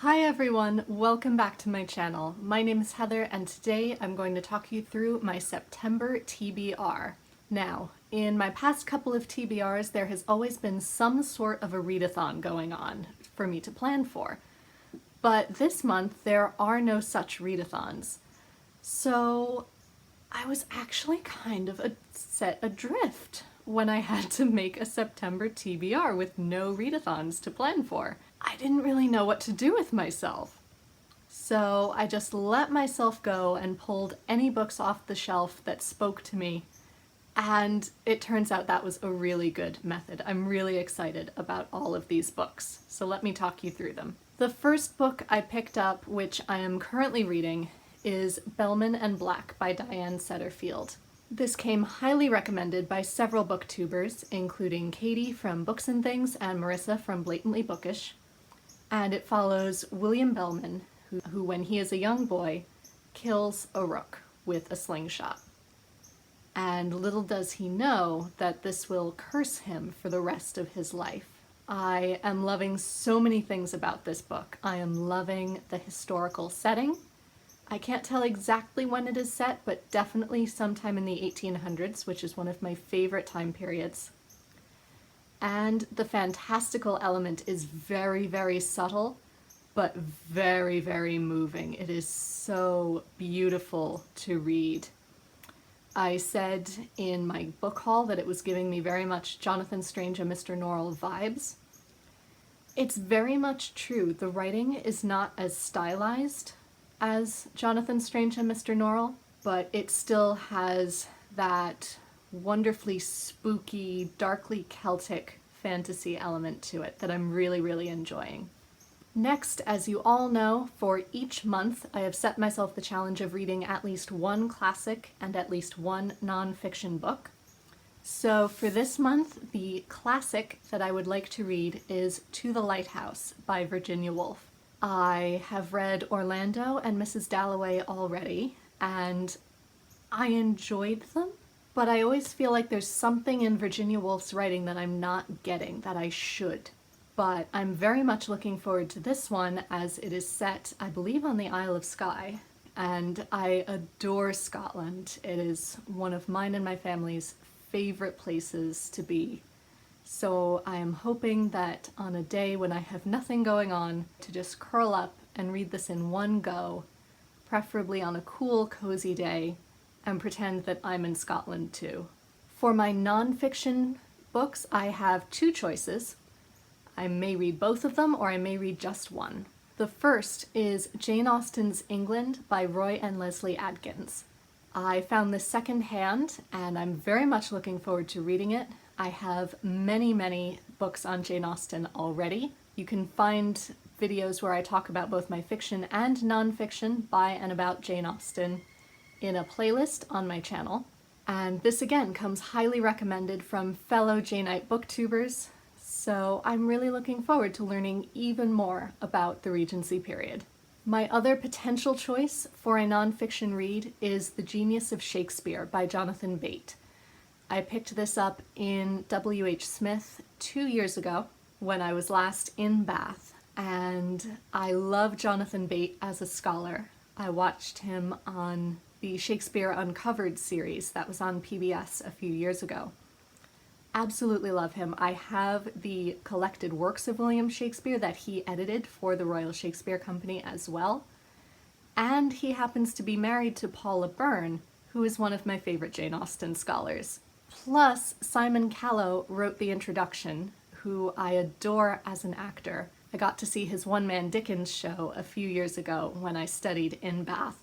Hi everyone, welcome back to my channel. My name is Heather and today I'm going to talk you through my September TBR. Now, in my past couple of TBRs there has always been some sort of a readathon going on for me to plan for. But this month there are no such readathons. So I was actually kind of set adrift when I had to make a September TBR with no readathons to plan for. I didn't really know what to do with myself. So I just let myself go and pulled any books off the shelf that spoke to me, and it turns out that was a really good method. I'm really excited about all of these books, so let me talk you through them. The first book I picked up, which I am currently reading, is Bellman and Black by Diane Setterfield. This came highly recommended by several booktubers, including Katie from Books and Things and Marissa from Blatantly Bookish. And it follows William Bellman, who when he is a young boy, kills a rook with a slingshot. And little does he know that this will curse him for the rest of his life. I am loving so many things about this book. I am loving the historical setting. I can't tell exactly when it is set, but definitely sometime in the 1800s, which is one of my favorite time periods. And the fantastical element is very, very subtle, but very, very moving. It is so beautiful to read. I said in my book haul that it was giving me very much Jonathan Strange and Mr. Norrell vibes. It's very much true. The writing is not as stylized as Jonathan Strange and Mr. Norrell, but it still has that wonderfully spooky, darkly Celtic fantasy element to it that I'm really, really enjoying. Next, as you all know, for each month I have set myself the challenge of reading at least one classic and at least one nonfiction book. So for this month, the classic that I would like to read is To the Lighthouse by Virginia Woolf. I have read Orlando and Mrs. Dalloway already, and I enjoyed them. But I always feel like there's something in Virginia Woolf's writing that I'm not getting, that I should. But I'm very much looking forward to this one as it is set, I believe, on the Isle of Skye. And I adore Scotland. It is one of mine and my family's favorite places to be. So I am hoping that on a day when I have nothing going on, to just curl up and read this in one go, preferably on a cool, cozy day, and pretend that I'm in Scotland too. For my nonfiction books, I have two choices. I may read both of them, or I may read just one. The first is Jane Austen's England by Roy and Leslie Adkins. I found this secondhand, and I'm very much looking forward to reading it. I have many, many books on Jane Austen already. You can find videos where I talk about both my fiction and nonfiction by and about Jane Austen in a playlist on my channel. And this again comes highly recommended from fellow Janeite booktubers, so I'm really looking forward to learning even more about the Regency period. My other potential choice for a nonfiction read is The Genius of Shakespeare by Jonathan Bate. I picked this up in W.H. Smith 2 years ago when I was last in Bath, and I love Jonathan Bate as a scholar. I watched him on the Shakespeare Uncovered series that was on PBS a few years ago. Absolutely love him. I have the collected works of William Shakespeare that he edited for the Royal Shakespeare Company as well. And he happens to be married to Paula Byrne, who is one of my favorite Jane Austen scholars. Plus, Simon Callow wrote the introduction, who I adore as an actor. I got to see his one-man Dickens show a few years ago when I studied in Bath,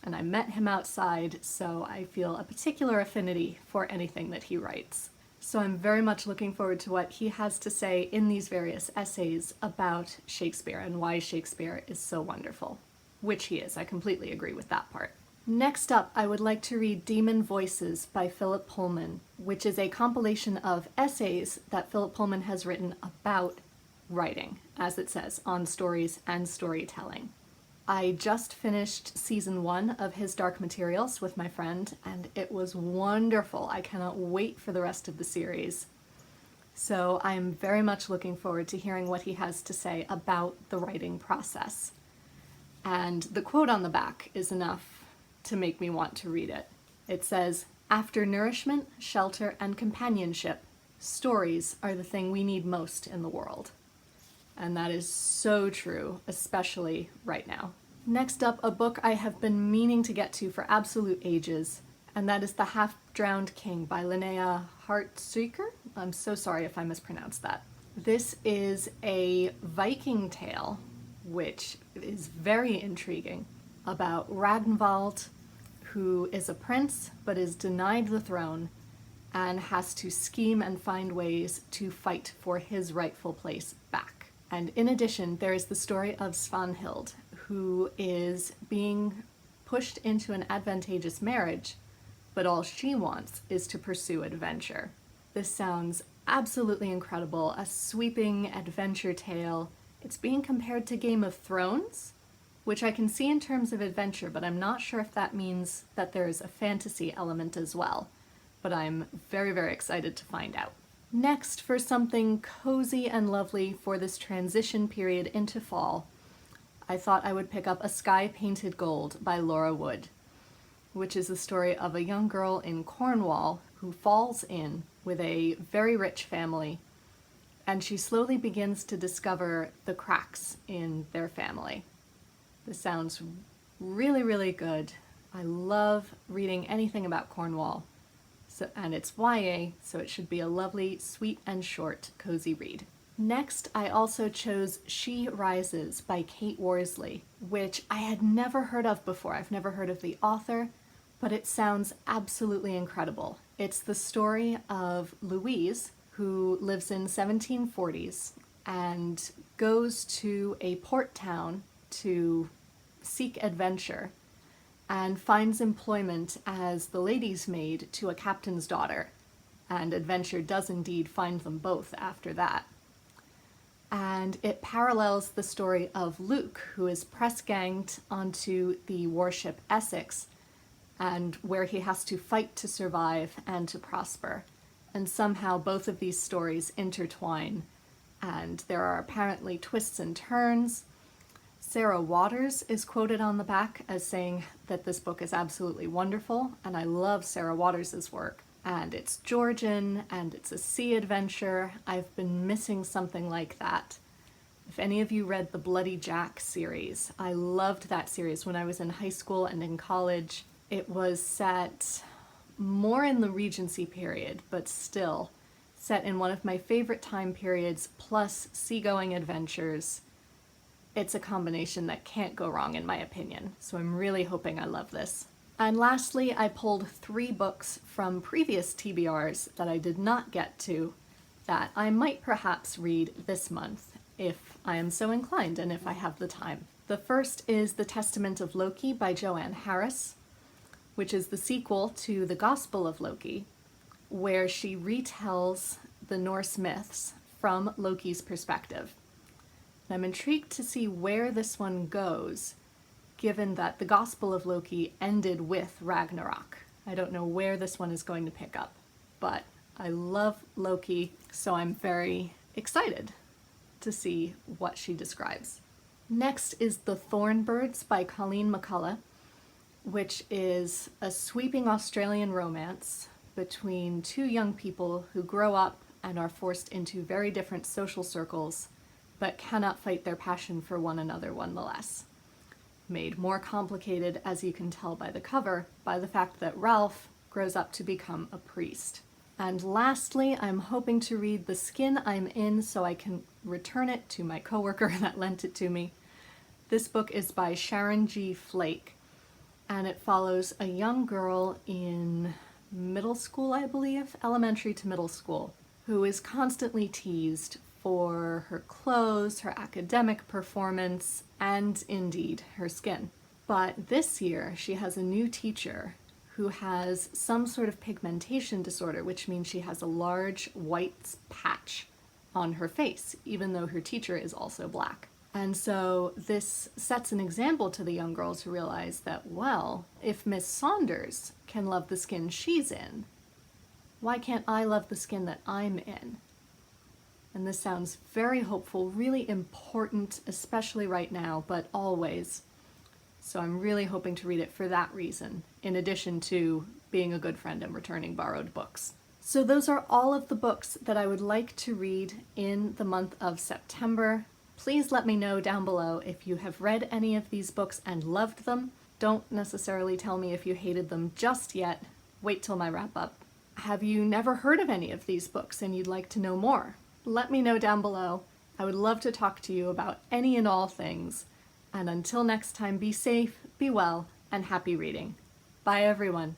and I met him outside, so I feel a particular affinity for anything that he writes. So I'm very much looking forward to what he has to say in these various essays about Shakespeare and why Shakespeare is so wonderful. Which he is, I completely agree with that part. Next up, I would like to read Demon Voices by Philip Pullman, which is a compilation of essays that Philip Pullman has written about writing, as it says, on stories and storytelling. I just finished season 1 of his Dark Materials with my friend, and it was wonderful. I cannot wait for the rest of the series. So I'm very much looking forward to hearing what he has to say about the writing process. And the quote on the back is enough to make me want to read it. It says, "After nourishment, shelter, and companionship, stories are the thing we need most in the world." And that is so true, especially right now. Next up, a book I have been meaning to get to for absolute ages, and that is The Halfdrowned King by Linnea Hartstreaker. I'm so sorry if I mispronounced that. This is a Viking tale, which is very intriguing, about Ragnvald, who is a prince but is denied the throne and has to scheme and find ways to fight for his rightful place back. And in addition, there is the story of Svanhild, who is being pushed into an advantageous marriage, but all she wants is to pursue adventure. This sounds absolutely incredible, a sweeping adventure tale. It's being compared to Game of Thrones, which I can see in terms of adventure, but I'm not sure if that means that there is a fantasy element as well. But I'm very, very excited to find out. Next, for something cozy and lovely for this transition period into fall, I thought I would pick up A Sky Painted Gold by Laura Wood, which is the story of a young girl in Cornwall who falls in with a very rich family, and she slowly begins to discover the cracks in their family. This sounds really, really good. I love reading anything about Cornwall. And it's YA, so it should be a lovely, sweet and short, cozy read. Next, I also chose She Rises by Kate Worsley, which I had never heard of before. I've never heard of the author, but it sounds absolutely incredible. It's the story of Louise, who lives in 1740s and goes to a port town to seek adventure and finds employment as the lady's maid to a captain's daughter, and adventure does indeed find them both after that. And it parallels the story of Luke, who is press-ganged onto the warship Essex, and where he has to fight to survive and to prosper. And somehow both of these stories intertwine, and there are apparently twists and turns. Sarah Waters is quoted on the back as saying that this book is absolutely wonderful, and I love Sarah Waters' work. And it's Georgian, and it's a sea adventure. I've been missing something like that. If any of you read the Bloody Jack series, I loved that series when I was in high school and in college. It was set more in the Regency period, but still set in one of my favorite time periods, plus seagoing adventures. It's a combination that can't go wrong in my opinion, so I'm really hoping I love this. And lastly, I pulled 3 books from previous TBRs that I did not get to that I might perhaps read this month if I am so inclined and if I have the time. The first is The Testament of Loki by Joanne Harris, which is the sequel to The Gospel of Loki, where she retells the Norse myths from Loki's perspective. I'm intrigued to see where this one goes, given that the Gospel of Loki ended with Ragnarok. I don't know where this one is going to pick up, but I love Loki, so I'm very excited to see what she describes. Next is The Thornbirds by Colleen McCullough, which is a sweeping Australian romance between 2 young people who grow up and are forced into very different social circles but cannot fight their passion for one another nonetheless. Made more complicated, as you can tell by the cover, by the fact that Ralph grows up to become a priest. And lastly, I'm hoping to read The Skin I'm In so I can return it to my coworker that lent it to me. This book is by Sharon G. Flake, and it follows a young girl in middle school, I believe, elementary to middle school, who is constantly teased for her clothes, her academic performance, and indeed her skin. But this year she has a new teacher who has some sort of pigmentation disorder, which means she has a large white patch on her face, even though her teacher is also black. And so this sets an example to the young girls who realize that, well, if Miss Saunders can love the skin she's in, why can't I love the skin that I'm in? And this sounds very hopeful, really important, especially right now, but always. So I'm really hoping to read it for that reason, in addition to being a good friend and returning borrowed books. So those are all of the books that I would like to read in the month of September. Please let me know down below if you have read any of these books and loved them. Don't necessarily tell me if you hated them just yet. Wait till my wrap up. Have you never heard of any of these books and you'd like to know more? Let me know down below. I would love to talk to you about any and all things. And until next time, be safe, be well, and happy reading. Bye everyone.